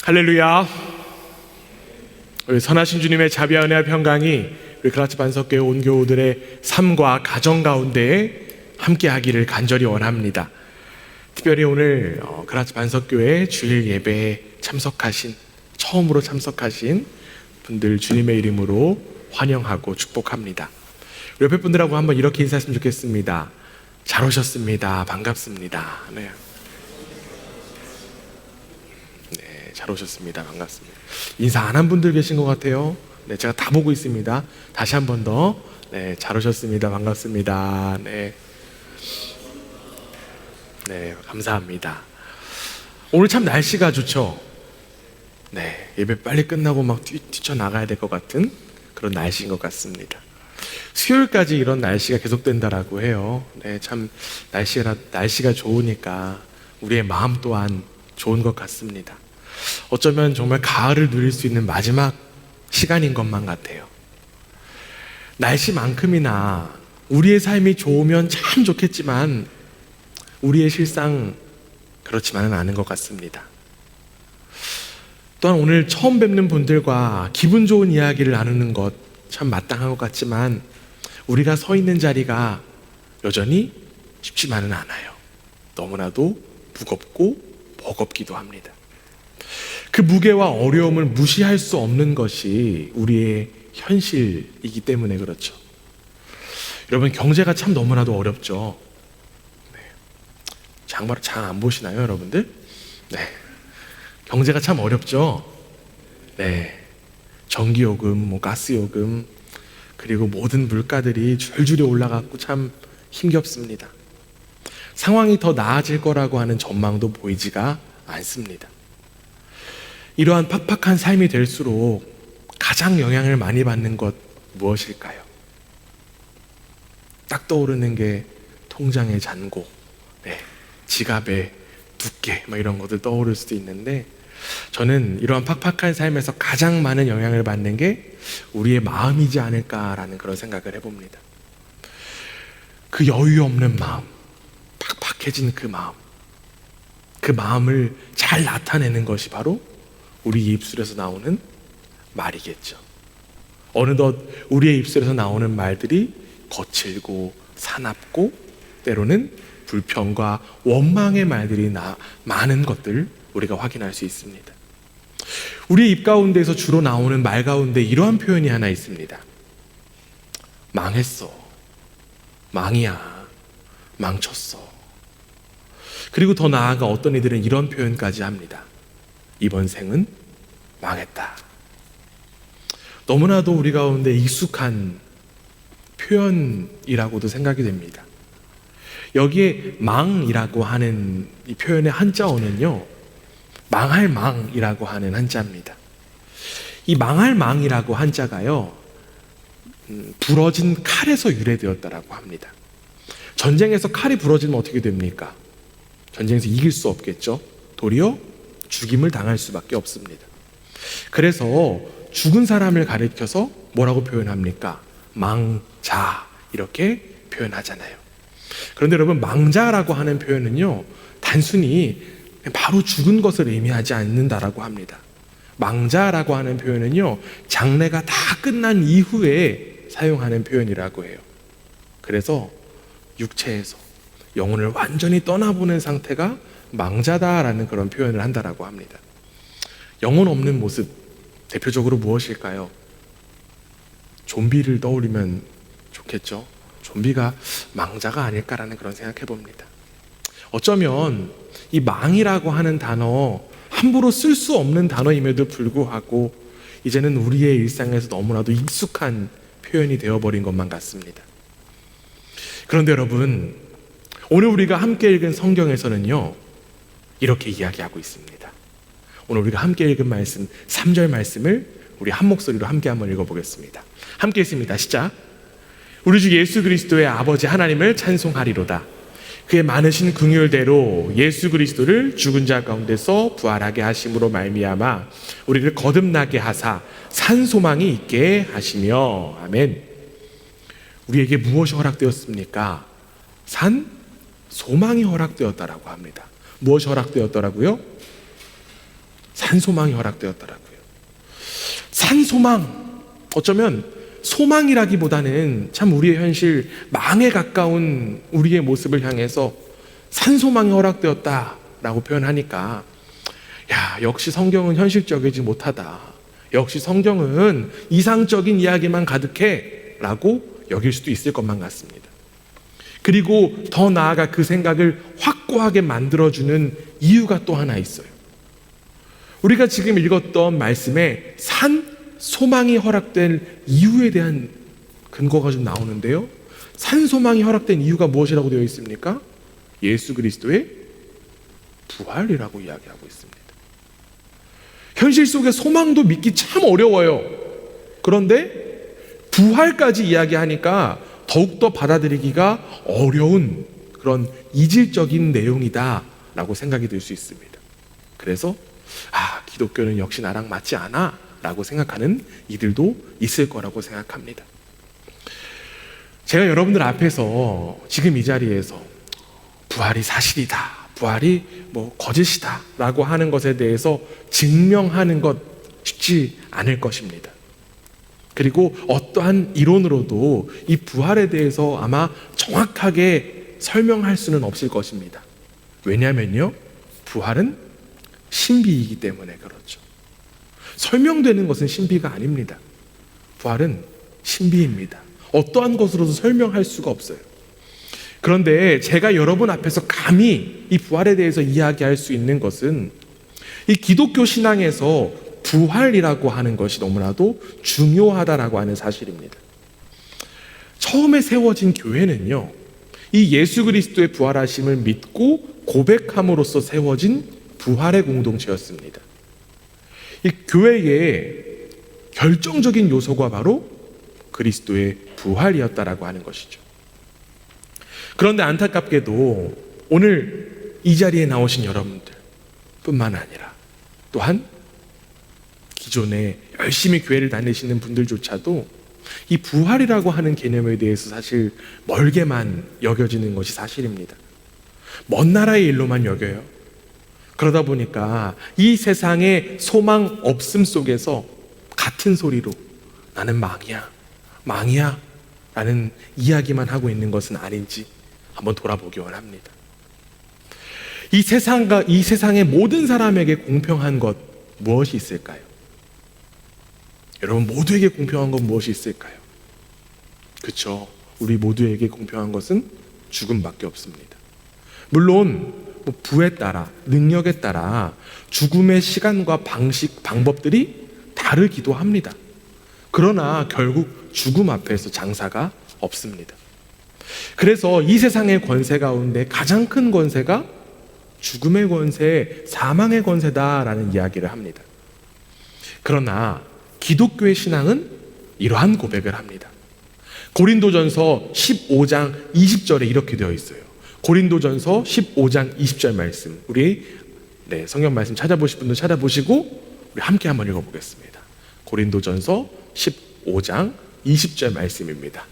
할렐루야. 우리 선하신 주님의 자비와 은혜와 평강이 우리 그라치 반석교회 온 교우들의 삶과 가정 가운데 함께하기를 간절히 원합니다. 특별히 오늘 그라치 반석교회 주일 예배에 처음으로 참석하신 분들 주님의 이름으로 환영하고 축복합니다. 우리 옆에 분들하고 한번 이렇게 인사했으면 좋겠습니다. 잘 오셨습니다. 반갑습니다. 네. 잘 오셨습니다. 반갑습니다. 인사 안 한 분들 계신 것 같아요. 네, 제가 다 보고 있습니다. 다시 한 번 더. 네, 잘 오셨습니다. 반갑습니다. 네. 네, 감사합니다. 오늘 참 날씨가 좋죠? 네, 예배 빨리 끝나고 막 뛰쳐나가야 될 것 같은 그런 날씨인 것 같습니다. 수요일까지 이런 날씨가 계속된다라고 해요. 네, 참 날씨가 좋으니까 우리의 마음 또한 좋은 것 같습니다. 어쩌면 정말 가을을 누릴 수 있는 마지막 시간인 것만 같아요. 날씨만큼이나 우리의 삶이 좋으면 참 좋겠지만 우리의 실상 그렇지만은 않은 것 같습니다. 또한 오늘 처음 뵙는 분들과 기분 좋은 이야기를 나누는 것 참 마땅한 것 같지만 우리가 서 있는 자리가 여전히 쉽지만은 않아요. 너무나도 무겁고 버겁기도 합니다. 그 무게와 어려움을 무시할 수 없는 것이 우리의 현실이기 때문에 그렇죠. 여러분, 경제가 참 너무나도 어렵죠. 네. 장 안 보시나요, 여러분들? 네. 경제가 참 어렵죠. 네. 전기요금, 가스요금, 그리고 모든 물가들이 줄줄이 올라가고 참 힘겹습니다. 상황이 더 나아질 거라고 하는 전망도 보이지가 않습니다. 이러한 팍팍한 삶이 될수록 가장 영향을 많이 받는 것 무엇일까요? 딱 떠오르는 게 통장의 잔고, 네, 지갑의 두께, 이런 것들 떠오를 수도 있는데 저는 이러한 팍팍한 삶에서 가장 많은 영향을 받는 게 우리의 마음이지 않을까라는 그런 생각을 해봅니다. 그 여유 없는 마음, 팍팍해진 그 마음을 잘 나타내는 것이 바로 우리 입술에서 나오는 말이겠죠. 어느덧 우리의 입술에서 나오는 말들이 거칠고 사납고 때로는 불평과 원망의 말들이 많은 것들 우리가 확인할 수 있습니다. 우리의 입 가운데에서 주로 나오는 말 가운데 이러한 표현이 하나 있습니다. 망했어. 망이야. 망쳤어. 그리고 더 나아가 어떤 이들은 이런 표현까지 합니다. 이번 생은 망했다. 너무나도 우리 가운데 익숙한 표현이라고도 생각이 됩니다. 여기에 망이라고 하는 이 표현의 한자어는요, 망할 망이라고 하는 한자입니다. 이 망할 망이라고 한자가요, 부러진 칼에서 유래되었다라고 합니다. 전쟁에서 칼이 부러지면 어떻게 됩니까? 전쟁에서 이길 수 없겠죠. 도리어 죽임을 당할 수밖에 없습니다. 그래서 죽은 사람을 가리켜서 뭐라고 표현합니까? 망자, 이렇게 표현하잖아요. 그런데 여러분, 망자라고 하는 표현은요, 단순히 바로 죽은 것을 의미하지 않는다라고 합니다. 망자라고 하는 표현은요, 장례가 다 끝난 이후에 사용하는 표현이라고 해요. 그래서 육체에서 영혼을 완전히 떠나보는 상태가 망자다라는 그런 표현을 한다라고 합니다. 영혼 없는 모습, 대표적으로 무엇일까요? 좀비를 떠올리면 좋겠죠. 좀비가 망자가 아닐까라는 그런 생각해 봅니다. 어쩌면 이 망이라고 하는 단어, 함부로 쓸 수 없는 단어임에도 불구하고 이제는 우리의 일상에서 너무나도 익숙한 표현이 되어버린 것만 같습니다. 그런데 여러분, 오늘 우리가 함께 읽은 성경에서는요, 이렇게 이야기하고 있습니다. 오늘 우리가 함께 읽은 말씀, 3절 말씀을 우리 한 목소리로 함께 한번 읽어보겠습니다. 함께 읽습니다. 시작. 우리 주 예수 그리스도의 아버지 하나님을 찬송하리로다. 그의 많으신 긍휼대로 예수 그리스도를 죽은 자 가운데서 부활하게 하심으로 말미암아 우리를 거듭나게 하사 산 소망이 있게 하시며. 아멘. 우리에게 무엇이 허락되었습니까? 산 소망이 허락되었다라고 합니다. 무엇이 허락되었더라고요? 산 소망이 허락되었더라고요. 산 소망, 어쩌면 소망이라기보다는 참 우리의 현실, 망에 가까운 우리의 모습을 향해서 산 소망이 허락되었다라고 표현하니까, 야, 역시 성경은 현실적이지 못하다, 역시 성경은 이상적인 이야기만 가득해 라고 여길 수도 있을 것만 같습니다. 그리고 더 나아가 그 생각을 확고하게 만들어주는 이유가 또 하나 있어요. 우리가 지금 읽었던 말씀에 산 소망이 허락된 이유에 대한 근거가 좀 나오는데요, 산 소망이 허락된 이유가 무엇이라고 되어 있습니까? 예수 그리스도의 부활이라고 이야기하고 있습니다. 현실 속의 소망도 믿기 참 어려워요. 그런데 부활까지 이야기하니까 더욱더 받아들이기가 어려운 그런 이질적인 내용이다 라고 생각이 들 수 있습니다. 그래서 기독교는 역시 나랑 맞지 않아 라고 생각하는 이들도 있을 거라고 생각합니다. 제가 여러분들 앞에서 지금 이 자리에서 부활이 사실이다, 부활이 거짓이다 라고 하는 것에 대해서 증명하는 것 쉽지 않을 것입니다. 그리고 어떠한 이론으로도 이 부활에 대해서 아마 정확하게 설명할 수는 없을 것입니다. 왜냐하면요, 부활은 신비이기 때문에 그렇죠. 설명되는 것은 신비가 아닙니다. 부활은 신비입니다. 어떠한 것으로도 설명할 수가 없어요. 그런데 제가 여러분 앞에서 감히 이 부활에 대해서 이야기할 수 있는 것은 이 기독교 신앙에서 부활이라고 하는 것이 너무나도 중요하다라고 하는 사실입니다. 처음에 세워진 교회는요, 이 예수 그리스도의 부활하심을 믿고 고백함으로써 세워진 부활의 공동체였습니다. 이 교회의 결정적인 요소가 바로 그리스도의 부활이었다라고 하는 것이죠. 그런데 안타깝게도 오늘 이 자리에 나오신 여러분들 뿐만 아니라 또한 기존에 열심히 교회를 다니시는 분들조차도 이 부활이라고 하는 개념에 대해서 사실 멀게만 여겨지는 것이 사실입니다. 먼 나라의 일로만 여겨요. 그러다 보니까 이 세상의 소망 없음 속에서 같은 소리로 나는 망이야 라는 이야기만 하고 있는 것은 아닌지 한번 돌아보기 원합니다. 이 세상의 모든 사람에게 공평한 것 무엇이 있을까요? 여러분, 모두에게 공평한 건 무엇이 있을까요? 그렇죠. 우리 모두에게 공평한 것은 죽음밖에 없습니다. 물론 부에 따라, 능력에 따라 죽음의 시간과 방법들이 다르기도 합니다. 그러나 결국 죽음 앞에서 장사가 없습니다. 그래서 이 세상의 권세 가운데 가장 큰 권세가 죽음의 권세, 사망의 권세다라는 이야기를 합니다. 그러나 기독교의 신앙은 이러한 고백을 합니다. 고린도전서 15장 20절에 이렇게 되어 있어요. 고린도전서 15장 20절 말씀, 우리 성경 말씀 찾아보실 분들 찾아보시고 우리 함께 한번 읽어보겠습니다. 고린도전서 15장 20절 말씀입니다.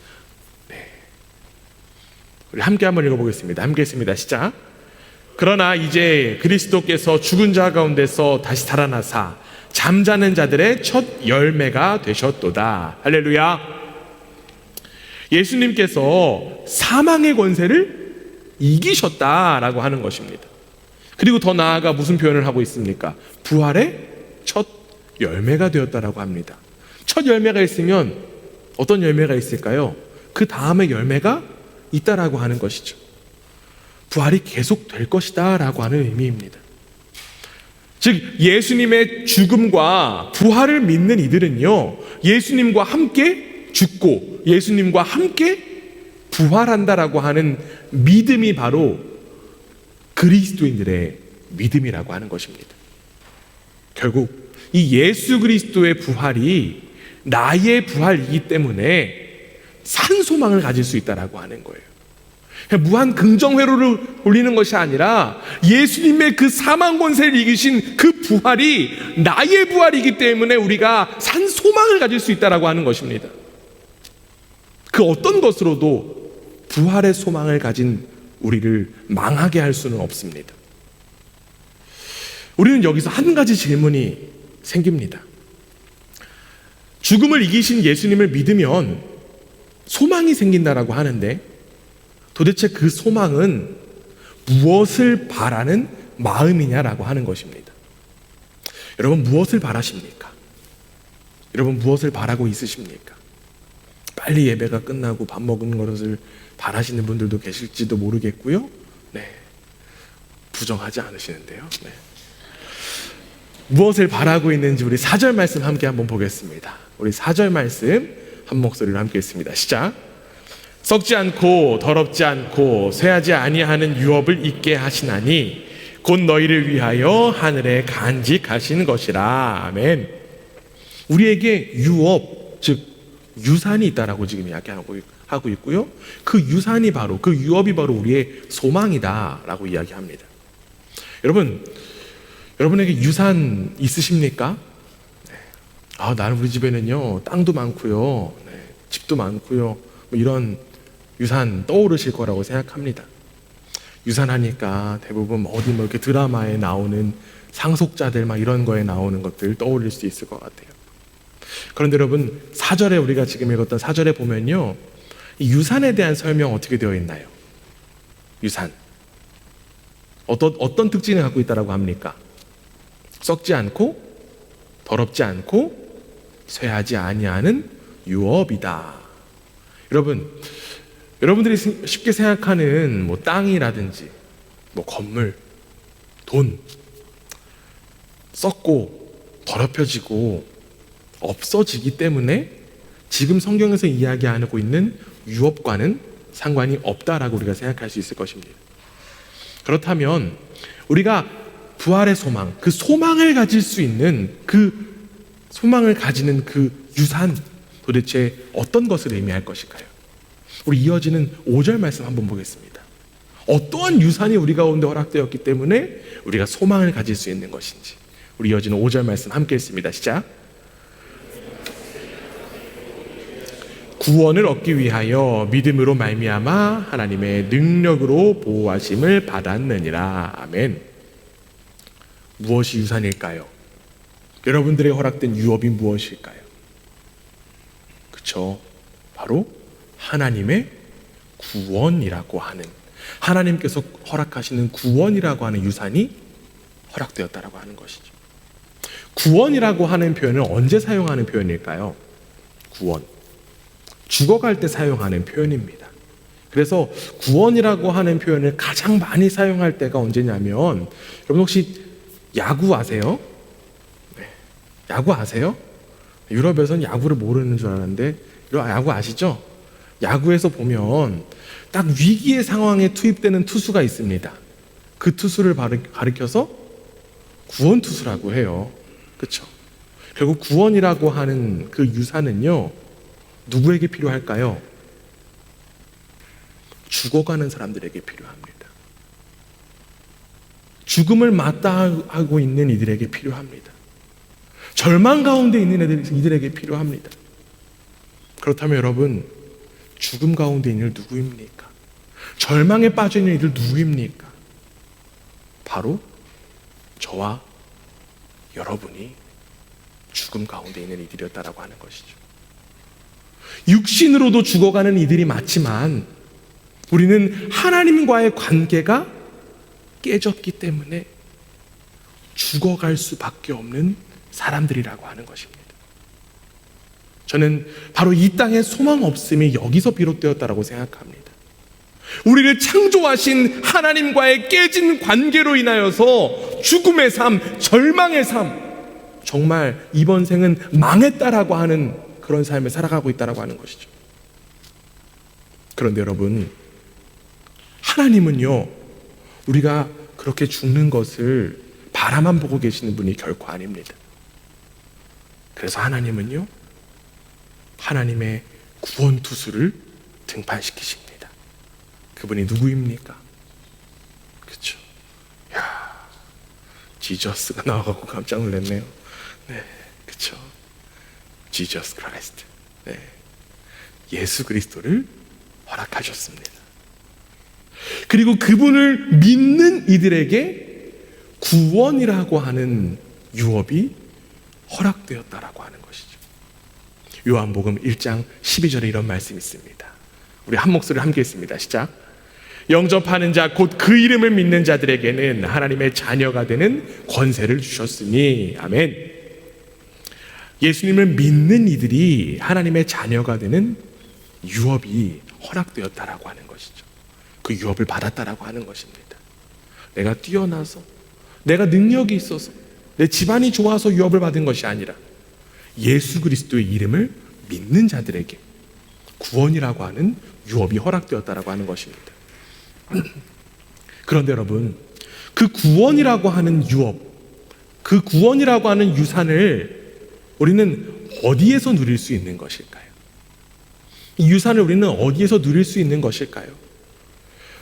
우리 함께 한번 읽어보겠습니다. 함께 했습니다. 시작. 그러나 이제 그리스도께서 죽은 자 가운데서 다시 살아나사 잠자는 자들의 첫 열매가 되셨도다. 할렐루야. 예수님께서 사망의 권세를 이기셨다라고 하는 것입니다. 그리고 더 나아가 무슨 표현을 하고 있습니까? 부활의 첫 열매가 되었다라고 합니다. 첫 열매가 있으면 어떤 열매가 있을까요? 그 다음에 열매가 있다라고 하는 것이죠. 부활이 계속될 것이다 라고 하는 의미입니다. 즉 예수님의 죽음과 부활을 믿는 이들은요, 예수님과 함께 죽고 예수님과 함께 부활한다라고 하는 믿음이 바로 그리스도인들의 믿음이라고 하는 것입니다. 결국 이 예수 그리스도의 부활이 나의 부활이기 때문에 산 소망을 가질 수 있다라고 하는 거예요. 무한 긍정회로를 올리는 것이 아니라 예수님의 그 사망 권세를 이기신 그 부활이 나의 부활이기 때문에 우리가 산 소망을 가질 수 있다라고 하는 것입니다. 그 어떤 것으로도 부활의 소망을 가진 우리를 망하게 할 수는 없습니다. 우리는 여기서 한 가지 질문이 생깁니다. 죽음을 이기신 예수님을 믿으면 소망이 생긴다라고 하는데, 도대체 그 소망은 무엇을 바라는 마음이냐라고 하는 것입니다. 여러분, 무엇을 바라십니까? 여러분, 무엇을 바라고 있으십니까? 빨리 예배가 끝나고 밥 먹는 것을 바라시는 분들도 계실지도 모르겠고요. 네, 부정하지 않으시는데요. 네. 무엇을 바라고 있는지 우리 4절 말씀 함께 한번 보겠습니다. 우리 4절 말씀 한 목소리로 함께 읽습니다. 시작. 썩지 않고 더럽지 않고 쇠하지 아니하는 유업을 있게 하시나니 곧 너희를 위하여 하늘에 간직하신 것이라. 아멘. 우리에게 유업, 즉 유산이 있다라고 지금 이야기하고 있고요. 그 유산이 바로, 그 유업이 바로 우리의 소망이다라고 이야기합니다. 여러분에게 유산 있으십니까? 네. 나는 우리 집에는요 땅도 많고요, 네, 집도 많고요, 뭐 이런 유산 떠오르실 거라고 생각합니다. 유산하니까 대부분 어디 뭐 이렇게 드라마에 나오는 상속자들 막 이런 거에 나오는 것들 떠올릴 수 있을 것 같아요. 그런데 여러분, 4절에 우리가 지금 읽었던 4절에 보면요, 이 유산에 대한 설명 어떻게 되어 있나요? 유산 어떤 특징을 갖고 있다라고 합니까? 썩지 않고 더럽지 않고 쇠하지 아니하는 유업이다. 여러분들이 쉽게 생각하는 뭐 땅이라든지 뭐 건물, 돈, 썩고 더럽혀지고 없어지기 때문에 지금 성경에서 이야기하고 있는 유업과는 상관이 없다라고 우리가 생각할 수 있을 것입니다. 그렇다면 우리가 부활의 소망, 그 소망을 가질 수 있는, 그 소망을 가지는 그 유산, 도대체 어떤 것을 의미할 것일까요? 우리 이어지는 5절 말씀 한번 보겠습니다. 어떠한 유산이 우리 가운데 허락되었기 때문에 우리가 소망을 가질 수 있는 것인지, 우리 이어지는 5절 말씀 함께 읽습니다. 시작. 구원을 얻기 위하여 믿음으로 말미암아 하나님의 능력으로 보호하심을 받았느니라. 아멘. 무엇이 유산일까요? 여러분들에게 허락된 유업이 무엇일까요? 그렇죠, 바로 하나님의 구원이라고 하는, 하나님께서 허락하시는 구원이라고 하는 유산이 허락되었다라고 하는 것이죠. 구원이라고 하는 표현을 언제 사용하는 표현일까요? 구원, 죽어갈 때 사용하는 표현입니다. 그래서 구원이라고 하는 표현을 가장 많이 사용할 때가 언제냐면, 여러분 혹시 야구 아세요? 네. 야구 아세요? 유럽에서는 야구를 모르는 줄 알았는데 야구 아시죠? 야구에서 보면 딱 위기의 상황에 투입되는 투수가 있습니다. 그 투수를 가리켜서 구원 투수라고 해요. 그렇죠? 결국 구원이라고 하는 그 유산은요, 누구에게 필요할까요? 죽어가는 사람들에게 필요합니다. 죽음을 맞닿아하고 있는 이들에게 필요합니다. 절망 가운데 있는 이들에게 필요합니다. 그렇다면 여러분, 죽음 가운데 있는 이들 누구입니까? 절망에 빠져 있는 이들 누구입니까? 바로 저와 여러분이 죽음 가운데 있는 이들이었다라고 하는 것이죠. 육신으로도 죽어가는 이들이 맞지만 우리는 하나님과의 관계가 깨졌기 때문에 죽어갈 수밖에 없는 사람들이라고 하는 것입니다. 저는 바로 이 땅에 소망 없음이 여기서 비롯되었다라고 생각합니다. 우리를 창조하신 하나님과의 깨진 관계로 인하여서 죽음의 삶, 절망의 삶, 정말 이번 생은 망했다라고 하는 그런 삶을 살아가고 있다라고 하는 것이죠. 그런데 여러분, 하나님은요, 우리가 그렇게 죽는 것을 바라만 보고 계시는 분이 결코 아닙니다. 그래서 하나님은요, 하나님의 구원 투수를 등판시키십니다. 그분이 누구입니까? 그렇죠. 야, 지저스가 나와갖고 깜짝 놀랐네요. 네, 그렇죠. 지저스 크라이스트. 네, 예수 그리스도를 허락하셨습니다. 그리고 그분을 믿는 이들에게 구원이라고 하는 유업이 허락되었다라고 하는 것이죠. 요한복음 1장 12절에 이런 말씀이 있습니다. 우리 한 목소리를 함께 읽습니다. 시작. 영접하는 자 곧 그 이름을 믿는 자들에게는 하나님의 자녀가 되는 권세를 주셨으니. 아멘. 예수님을 믿는 이들이 하나님의 자녀가 되는 유업이 허락되었다라고 하는 것이죠. 그 유업을 받았다라고 하는 것입니다. 내가 뛰어나서, 내가 능력이 있어서, 내 집안이 좋아서 유업을 받은 것이 아니라 예수 그리스도의 이름을 믿는 자들에게 구원이라고 하는 유업이 허락되었다라고 하는 것입니다. 그런데 여러분, 그 구원이라고 하는 유업, 그 구원이라고 하는 유산을 우리는 어디에서 누릴 수 있는 것일까요? 이 유산을 우리는 어디에서 누릴 수 있는 것일까요?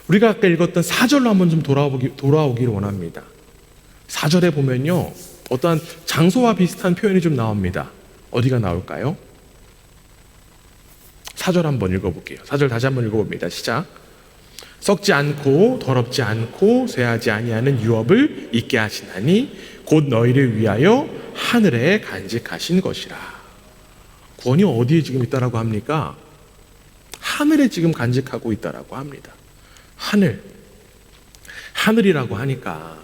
우리가 아까 읽었던 4절로 한번 좀 돌아오기를 원합니다. 4절에 보면요, 어떠한 장소와 비슷한 표현이 좀 나옵니다. 어디가 나올까요? 4절 한번 읽어볼게요. 4절 다시 한번 읽어봅니다. 시작. 썩지 않고 더럽지 않고 쇠하지 아니하는 유업을 있게 하시나니 곧 너희를 위하여 하늘에 간직하신 것이라. 구원이 어디에 지금 있다라고 합니까? 하늘에 지금 간직하고 있다라고 합니다. 하늘이라고 하니까,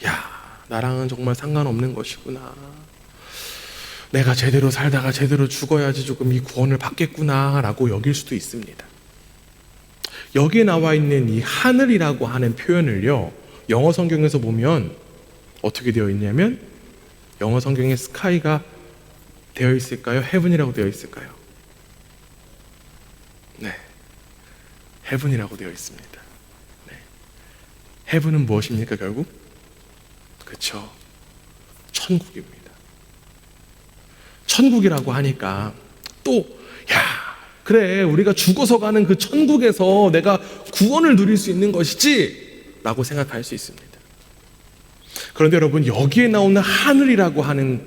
야, 나랑은 정말 상관없는 것이구나. 내가 제대로 살다가 제대로 죽어야지 조금 이 구원을 받겠구나 라고 여길 수도 있습니다. 여기에 나와 있는 이 하늘이라고 하는 표현을요, 영어 성경에서 보면 어떻게 되어 있냐면, 영어 성경에 스카이가 되어 있을까요? 헤븐이라고 되어 있을까요? 네, 헤븐이라고 되어 있습니다. 네. 헤븐은 무엇입니까 결국? 그렇죠, 천국입니다. 천국이라고 하니까 또, 야, 그래, 우리가 죽어서 가는 그 천국에서 내가 구원을 누릴 수 있는 것이지 라고 생각할 수 있습니다. 그런데 여러분, 여기에 나오는 하늘이라고 하는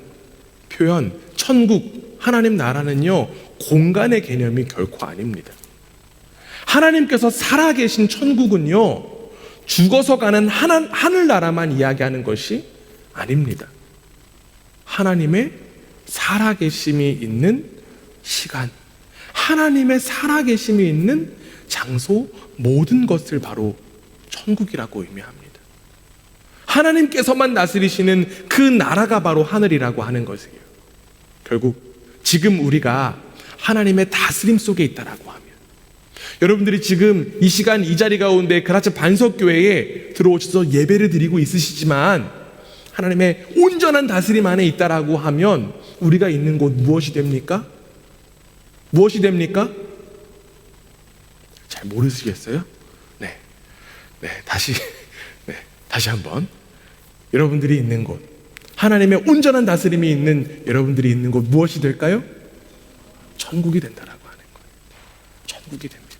표현, 천국, 하나님 나라는요, 공간의 개념이 결코 아닙니다. 하나님께서 살아계신 천국은요, 죽어서 가는 하늘나라만 이야기하는 것이 아닙니다. 하나님의 살아계심이 있는 시간, 하나님의 살아계심이 있는 장소, 모든 것을 바로 천국이라고 의미합니다. 하나님께서만 다스리시는 그 나라가 바로 하늘이라고 하는 것이에요. 결국 지금 우리가 하나님의 다스림 속에 있다라고 하면, 여러분들이 지금 이 시간 이 자리 가운데 그라츠 반석교회에 들어오셔서 예배를 드리고 있으시지만 하나님의 온전한 다스림 안에 있다라고 하면 우리가 있는 곳 무엇이 됩니까? 무엇이 됩니까? 잘 모르시겠어요? 네, 다시 한번. 여러분들이 있는 곳, 하나님의 온전한 다스림이 있는 여러분들이 있는 곳 무엇이 될까요? 천국이 된다라고 하는 거예요. 천국이 됩니다.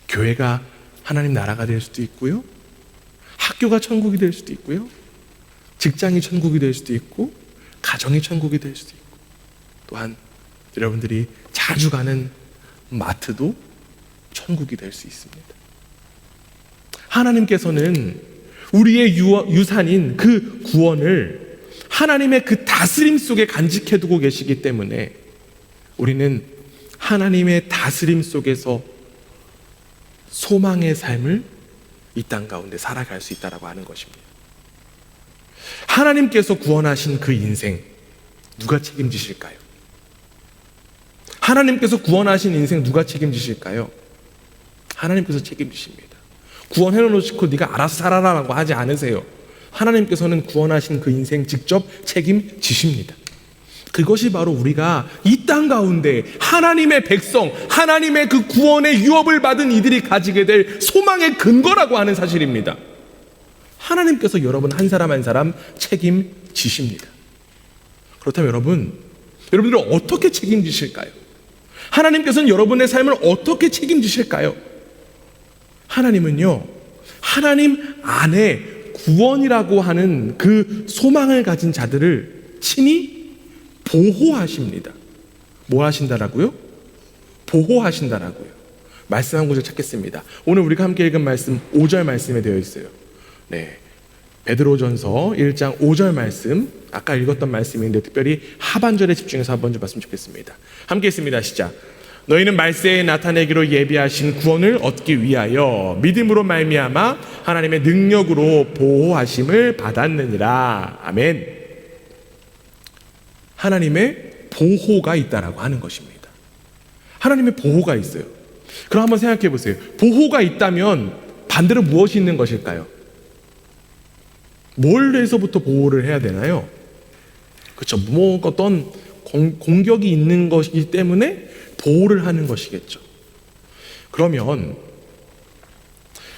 교회가 하나님 나라가 될 수도 있고요, 학교가 천국이 될 수도 있고요, 직장이 천국이 될 수도 있고, 가정이 천국이 될 수도 있고, 또한 여러분들이 자주 가는 마트도 천국이 될 수 있습니다. 하나님께서는 우리의 유산인 그 구원을 하나님의 그 다스림 속에 간직해두고 계시기 때문에 우리는 하나님의 다스림 속에서 소망의 삶을 이 땅 가운데 살아갈 수 있다고 하는 것입니다. 하나님께서 구원하신 그 인생 누가 책임지실까요? 하나님께서 구원하신 인생 누가 책임지실까요? 하나님께서 책임지십니다. 구원해 놓으시고 네가 알아서 살아라라고 하지 않으세요. 하나님께서는 구원하신 그 인생 직접 책임지십니다. 그것이 바로 우리가 이 땅 가운데 하나님의 백성, 하나님의 그 구원의 유업을 받은 이들이 가지게 될 소망의 근거라고 하는 사실입니다. 하나님께서 여러분 한 사람 한 사람 책임지십니다. 그렇다면 여러분들은 어떻게 책임지실까요? 하나님께서는 여러분의 삶을 어떻게 책임지실까요? 하나님은요, 하나님 안에 구원이라고 하는 그 소망을 가진 자들을 친히 보호하십니다. 뭐 하신다라고요? 보호하신다라고요. 말씀 한 구절 찾겠습니다. 오늘 우리가 함께 읽은 말씀 5절 말씀에 되어 있어요. 네, 베드로전서 1장 5절 말씀, 아까 읽었던 말씀인데 특별히 하반절에 집중해서 한번 좀 봤으면 좋겠습니다. 함께 읽습니다. 시작. 너희는 말세에 나타내기로 예비하신 구원을 얻기 위하여 믿음으로 말미암아 하나님의 능력으로 보호하심을 받았느니라. 아멘. 하나님의 보호가 있다라고 하는 것입니다. 하나님의 보호가 있어요. 그럼 한번 생각해 보세요. 보호가 있다면 반대로 무엇이 있는 것일까요? 뭘 해서부터 보호를 해야 되나요? 그렇죠. 뭐 어떤 공격이 있는 것이기 때문에 보호를 하는 것이겠죠. 그러면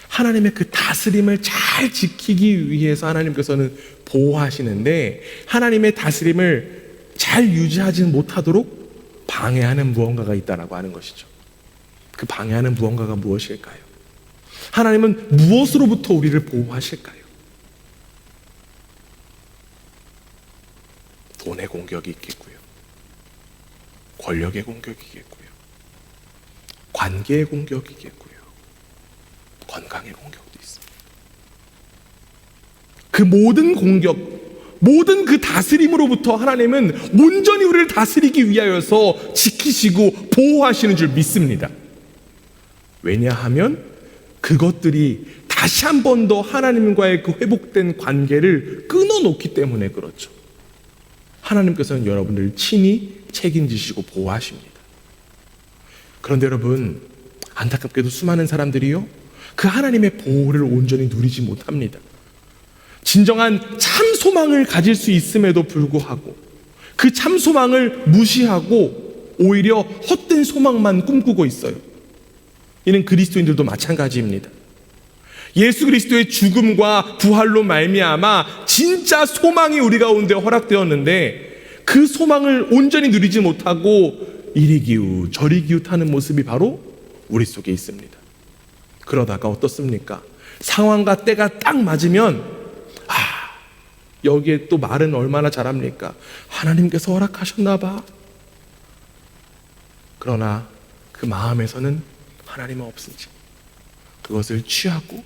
하나님의 그 다스림을 잘 지키기 위해서 하나님께서는 보호하시는데, 하나님의 다스림을 잘 유지하지 못하도록 방해하는 무언가가 있다라고 하는 것이죠. 그 방해하는 무언가가 무엇일까요? 하나님은 무엇으로부터 우리를 보호하실까요? 돈의 공격이 있겠고요, 권력의 공격이겠고요, 관계의 공격이겠고요, 건강의 공격도 있습니다. 그 모든 공격, 모든 그 다스림으로부터 하나님은 온전히 우리를 다스리기 위하여서 지키시고 보호하시는 줄 믿습니다. 왜냐하면 그것들이 다시 한 번 더 하나님과의 그 회복된 관계를 끊어놓기 때문에 그렇죠. 하나님께서는 여러분들을 친히 책임지시고 보호하십니다. 그런데 여러분, 안타깝게도 수많은 사람들이요, 그 하나님의 보호를 온전히 누리지 못합니다. 진정한 참 소망을 가질 수 있음에도 불구하고 그 참 소망을 무시하고 오히려 헛된 소망만 꿈꾸고 있어요. 이는 그리스도인들도 마찬가지입니다. 예수 그리스도의 죽음과 부활로 말미암아 진짜 소망이 우리 가운데 허락되었는데 그 소망을 온전히 누리지 못하고 이리 기우 저리 기웃하는 모습이 바로 우리 속에 있습니다. 그러다가 어떻습니까? 상황과 때가 딱 맞으면 여기에 또 말은 얼마나 잘합니까? 하나님께서 허락하셨나 봐. 그러나 그 마음에서는 하나님은 없은지 그것을 취하고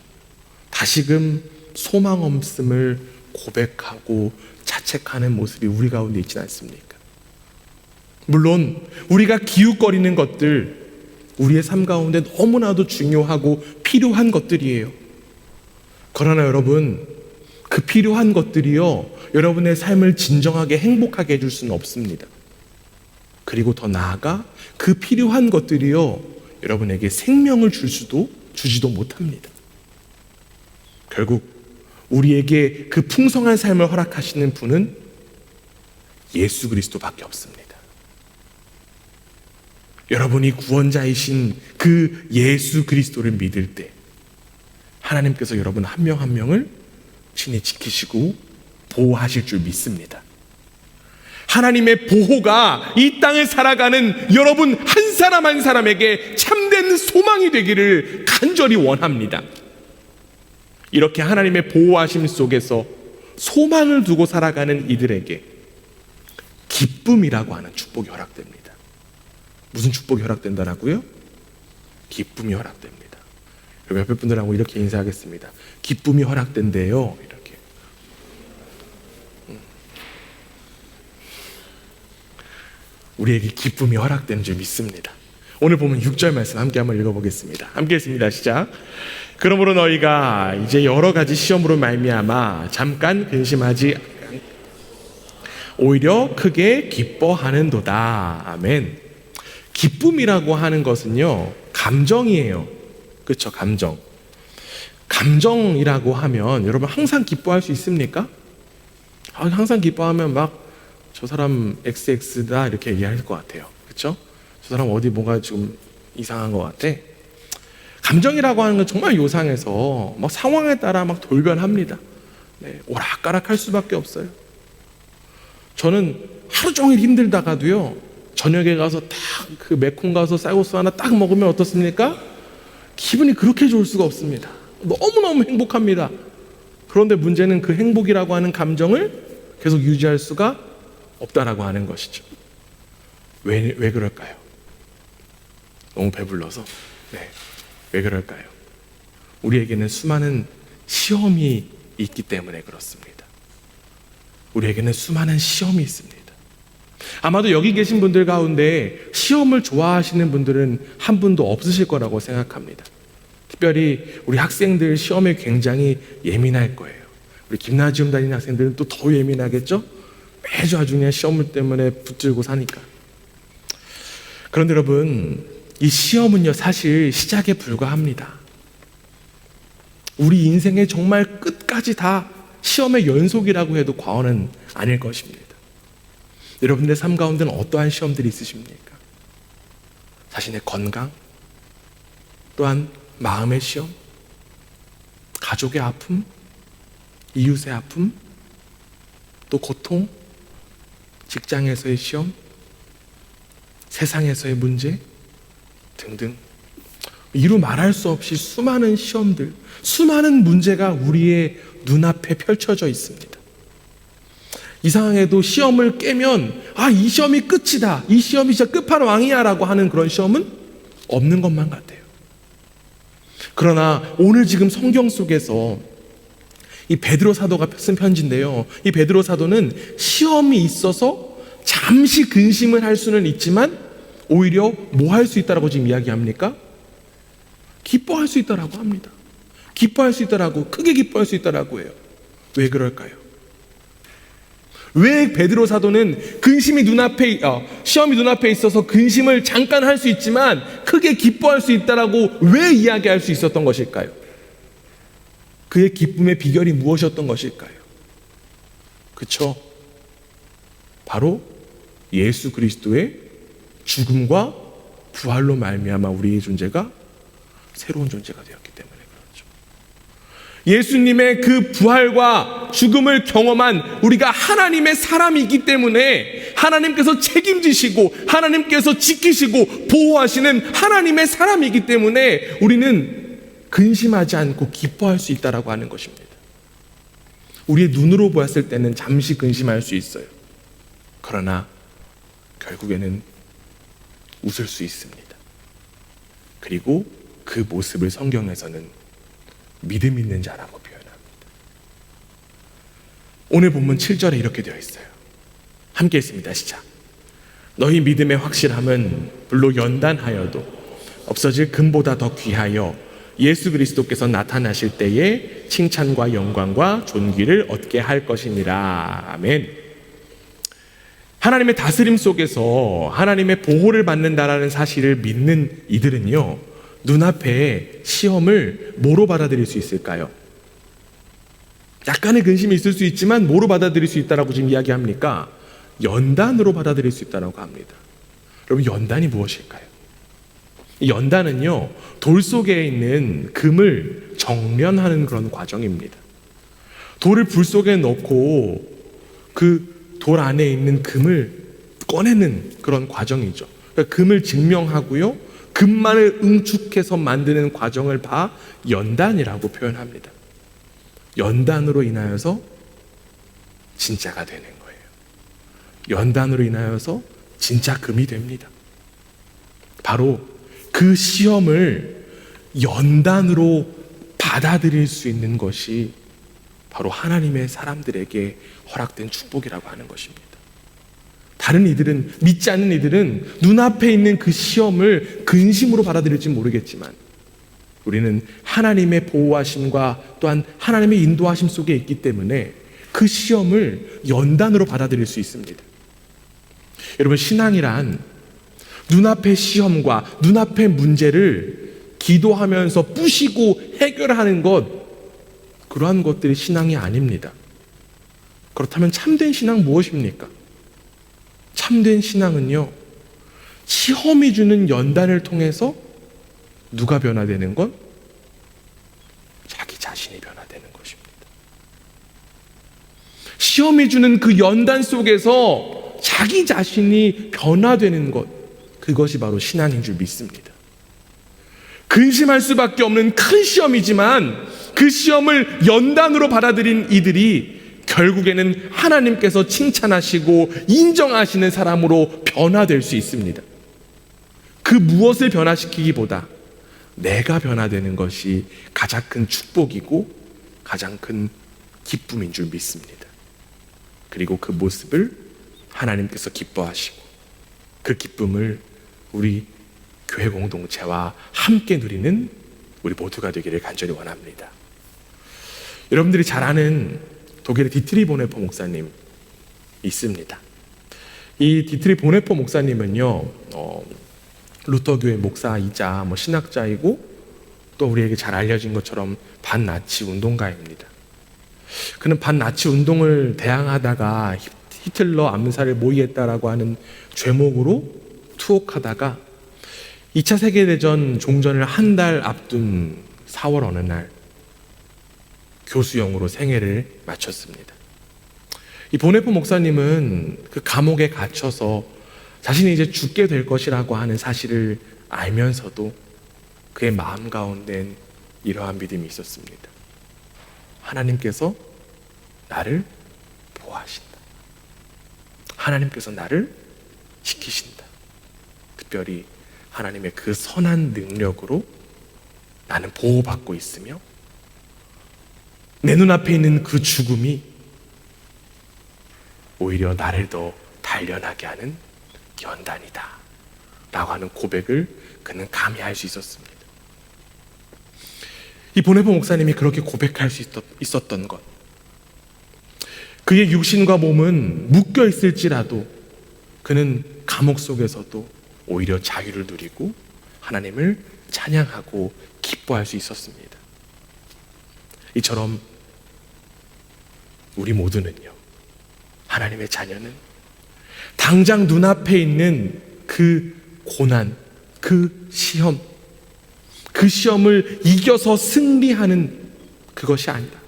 다시금 소망 없음을 고백하고 자책하는 모습이 우리 가운데 있지 않습니까? 물론 우리가 기웃거리는 것들, 우리의 삶 가운데 너무나도 중요하고 필요한 것들이에요. 그러나 여러분, 그 필요한 것들이요, 여러분의 삶을 진정하게 행복하게 해줄 수는 없습니다. 그리고 더 나아가 그 필요한 것들이요, 여러분에게 생명을 주지도 못합니다. 결국 우리에게 그 풍성한 삶을 허락하시는 분은 예수 그리스도밖에 없습니다. 여러분이 구원자이신 그 예수 그리스도를 믿을 때 하나님께서 여러분 한 명 한 명을 친히 지키시고 보호하실 줄 믿습니다. 하나님의 보호가 이 땅을 살아가는 여러분 한 사람 한 사람에게 참된 소망이 되기를 간절히 원합니다. 이렇게 하나님의 보호하심 속에서 소망을 두고 살아가는 이들에게 기쁨이라고 하는 축복이 허락됩니다. 무슨 축복이 허락된다라고요? 기쁨이 허락됩니다. 옆에 분들하고 이렇게 인사하겠습니다. 기쁨이 허락된대요. 이렇게. 우리에게 기쁨이 허락되는 줄 믿습니다. 오늘 보면 6절 말씀 함께 한번 읽어보겠습니다. 함께 읽습니다. 시작. 그러므로 너희가 이제 여러 가지 시험으로 말미암아 잠깐 근심하지 오히려 크게 기뻐하는도다. 아멘. 기쁨이라고 하는 것은요, 감정이에요. 그렇죠? 감정이라고 하면 여러분 항상 기뻐할 수 있습니까? 항상 기뻐하면 막 저 사람 XX다 이렇게 얘기할 것 같아요. 그렇죠? 저 사람 어디 뭔가 좀 이상한 것 같아. 감정이라고 하는 건 정말 요상해서 막 상황에 따라 막 돌변합니다. 네, 오락가락할 수밖에 없어요. 저는 하루 종일 힘들다가도요, 저녁에 가서 딱 그 매콤 가서 쌀국수 하나 딱 먹으면 어떻습니까? 기분이 그렇게 좋을 수가 없습니다. 너무너무 행복합니다. 그런데 문제는 그 행복이라고 하는 감정을 계속 유지할 수가 없다라고 하는 것이죠. 왜 그럴까요? 너무 배불러서? 네, 왜 그럴까요? 우리에게는 수많은 시험이 있기 때문에 그렇습니다. 우리에게는 수많은 시험이 있습니다. 아마도 여기 계신 분들 가운데 시험을 좋아하시는 분들은 한 분도 없으실 거라고 생각합니다. 특별히 우리 학생들 시험에 굉장히 예민할 거예요. 우리 김나지움 다니는 학생들은 또 더 예민하겠죠? 매주 아주 그냥 시험 때문에 붙들고 사니까. 그런데 여러분, 이 시험은요 사실 시작에 불과합니다. 우리 인생의 정말 끝까지 다 시험의 연속이라고 해도 과언은 아닐 것입니다. 여러분들의 삶 가운데는 어떠한 시험들이 있으십니까? 자신의 건강, 또한 마음의 시험, 가족의 아픔, 이웃의 아픔, 또 고통, 직장에서의 시험, 세상에서의 문제 등등, 이루 말할 수 없이 수많은 시험들, 수많은 문제가 우리의 눈앞에 펼쳐져 있습니다. 이상하게도 시험을 깨면 이 시험이 끝이다, 이 시험이 진짜 끝판왕이야 라고 하는 그런 시험은 없는 것만 같아요. 그러나 오늘 지금 성경 속에서 이 베드로 사도가 쓴 편지인데요, 이 베드로 사도는 시험이 있어서 잠시 근심을 할 수는 있지만 오히려 뭐 할 수 있다라고 지금 이야기합니까? 기뻐할 수 있다라고 합니다. 기뻐할 수 있다라고, 크게 기뻐할 수 있다라고 해요. 왜 그럴까요? 왜 베드로 사도는 근심이 시험이 눈앞에 있어서 근심을 잠깐 할 수 있지만 크게 기뻐할 수 있다라고 왜 이야기할 수 있었던 것일까요? 그의 기쁨의 비결이 무엇이었던 것일까요? 그쵸? 바로 예수 그리스도의 죽음과 부활로 말미암아 우리의 존재가 새로운 존재가 되었기 때문에 그렇죠. 예수님의 그 부활과 죽음을 경험한 우리가 하나님의 사람이기 때문에 하나님께서 책임지시고 하나님께서 지키시고 보호하시는 하나님의 사람이기 때문에 우리는 근심하지 않고 기뻐할 수 있다라고 하는 것입니다. 우리의 눈으로 보았을 때는 잠시 근심할 수 있어요. 그러나 결국에는 웃을 수 있습니다. 그리고 그 모습을 성경에서는 믿음 있는 자라고 표현합니다. 오늘 본문 7절에 이렇게 되어 있어요. 함께 읽습니다. 시작. 너희 믿음의 확실함은 불로 연단하여도 없어질 금보다 더 귀하여 예수 그리스도께서 나타나실 때에 칭찬과 영광과 존귀를 얻게 할 것이니라. 아멘. 하나님의 다스림 속에서 하나님의 보호를 받는다라는 사실을 믿는 이들은요, 눈앞에 시험을 뭐로 받아들일 수 있을까요? 약간의 근심이 있을 수 있지만 뭐로 받아들일 수 있다라고 지금 이야기합니까? 연단으로 받아들일 수 있다라고 합니다. 여러분, 연단이 무엇일까요? 연단은요, 돌 속에 있는 금을 정련하는 그런 과정입니다. 돌을 불 속에 넣고 그 돌 안에 있는 금을 꺼내는 그런 과정이죠. 그러니까 금을 증명하고요, 금만을 응축해서 만드는 과정을 다 연단이라고 표현합니다. 연단으로 인하여서 진짜가 되는 거예요. 연단으로 인하여서 진짜 금이 됩니다. 바로 그 시험을 연단으로 받아들일 수 있는 것이 바로 하나님의 사람들에게 허락된 축복이라고 하는 것입니다. 다른 이들은, 믿지 않는 이들은 눈앞에 있는 그 시험을 근심으로 받아들일지 모르겠지만 우리는 하나님의 보호하심과 또한 하나님의 인도하심 속에 있기 때문에 그 시험을 연단으로 받아들일 수 있습니다. 여러분, 신앙이란 눈앞의 시험과 눈앞의 문제를 기도하면서 부시고 해결하는 것, 그러한 것들이 신앙이 아닙니다. 그렇다면 참된 신앙 무엇입니까? 참된 신앙은요, 시험이 주는 연단을 통해서 누가 변화되는 건? 자기 자신이 변화되는 것입니다. 시험이 주는 그 연단 속에서 자기 자신이 변화되는 것, 그것이 바로 신앙인 줄 믿습니다. 근심할 수밖에 없는 큰 시험이지만 그 시험을 연단으로 받아들인 이들이 결국에는 하나님께서 칭찬하시고 인정하시는 사람으로 변화될 수 있습니다. 그 무엇을 변화시키기보다 내가 변화되는 것이 가장 큰 축복이고 가장 큰 기쁨인 줄 믿습니다. 그리고 그 모습을 하나님께서 기뻐하시고 그 기쁨을 우리 교회 공동체와 함께 누리는 우리 모두가 되기를 간절히 원합니다. 여러분들이 잘 아는 독일의 디트리 보네포 목사님 있습니다. 이 디트리 보네포 목사님은요, 루터교회 목사이자 신학자이고 또 우리에게 잘 알려진 것처럼 반나치 운동가입니다. 그는 반나치 운동을 대항하다가 히틀러 암살을 모의했다라고 하는 죄목으로 투옥하다가 2차 세계대전 종전을 한 달 앞둔 4월 어느 날 교수형으로 생애를 마쳤습니다. 이 보네포 목사님은 그 감옥에 갇혀서 자신이 이제 죽게 될 것이라고 하는 사실을 알면서도 그의 마음 가운데는 이러한 믿음이 있었습니다. 하나님께서 나를 보호하신다. 하나님께서 나를 지키신다. 특별히 하나님의 그 선한 능력으로 나는 보호받고 있으며 내 눈앞에 있는 그 죽음이 오히려 나를 더 단련하게 하는 연단이다 라고 하는 고백을 그는 감히 할 수 있었습니다. 이 보네포 목사님이 그렇게 고백할 수 있었던 것, 그의 육신과 몸은 묶여 있을지라도 그는 감옥 속에서도 오히려 자유를 누리고 하나님을 찬양하고 기뻐할 수 있었습니다. 이처럼 우리 모두는요, 하나님의 자녀는 당장 눈앞에 있는 그 고난, 그 시험, 그 시험을 이겨서 승리하는 그것이 아니라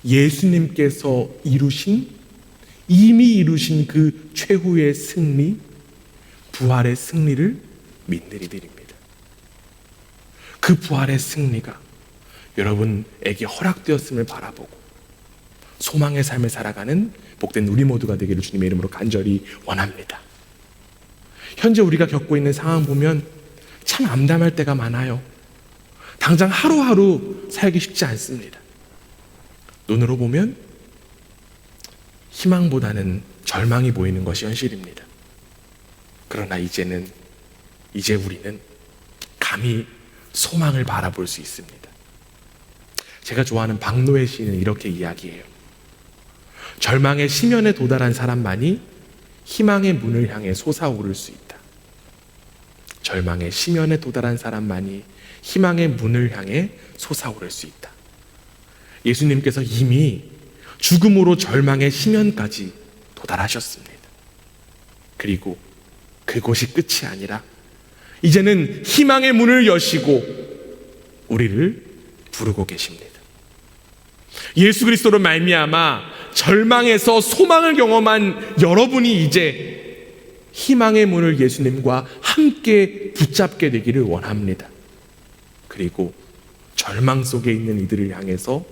예수님께서 이미 이루신 그 최후의 승리, 부활의 승리를 믿는 이들입니다. 그 부활의 승리가 여러분에게 허락되었음을 바라보고 소망의 삶을 살아가는 복된 우리 모두가 되기를 주님의 이름으로 간절히 원합니다. 현재 우리가 겪고 있는 상황 보면 참 암담할 때가 많아요. 당장 하루하루 살기 쉽지 않습니다. 눈으로 보면 희망보다는 절망이 보이는 것이 현실입니다. 그러나 이제 우리는 감히 소망을 바라볼 수 있습니다. 제가 좋아하는 박노해 시인은 이렇게 이야기해요. 절망의 심연에 도달한 사람만이 희망의 문을 향해 솟아오를 수 있다. 절망의 심연에 도달한 사람만이 희망의 문을 향해 솟아오를 수 있다. 예수님께서 이미 죽음으로 절망의 심연까지 도달하셨습니다. 그리고 그곳이 끝이 아니라 이제는 희망의 문을 여시고 우리를 부르고 계십니다. 예수 그리스도로 말미암아 절망에서 소망을 경험한 여러분이 이제 희망의 문을 예수님과 함께 붙잡게 되기를 원합니다. 그리고 절망 속에 있는 이들을 향해서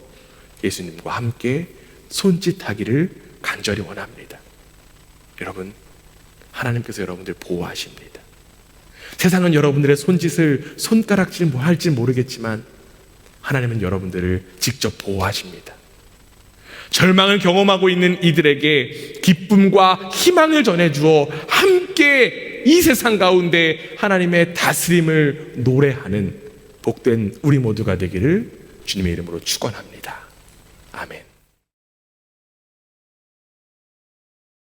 예수님과 함께 손짓하기를 간절히 원합니다. 여러분, 하나님께서 여러분들 보호하십니다. 세상은 여러분들의 손짓을 손가락질 할지 모르겠지만 하나님은 여러분들을 직접 보호하십니다. 절망을 경험하고 있는 이들에게 기쁨과 희망을 전해주어 함께 이 세상 가운데 하나님의 다스림을 노래하는 복된 우리 모두가 되기를 주님의 이름으로 축원합니다. 아멘.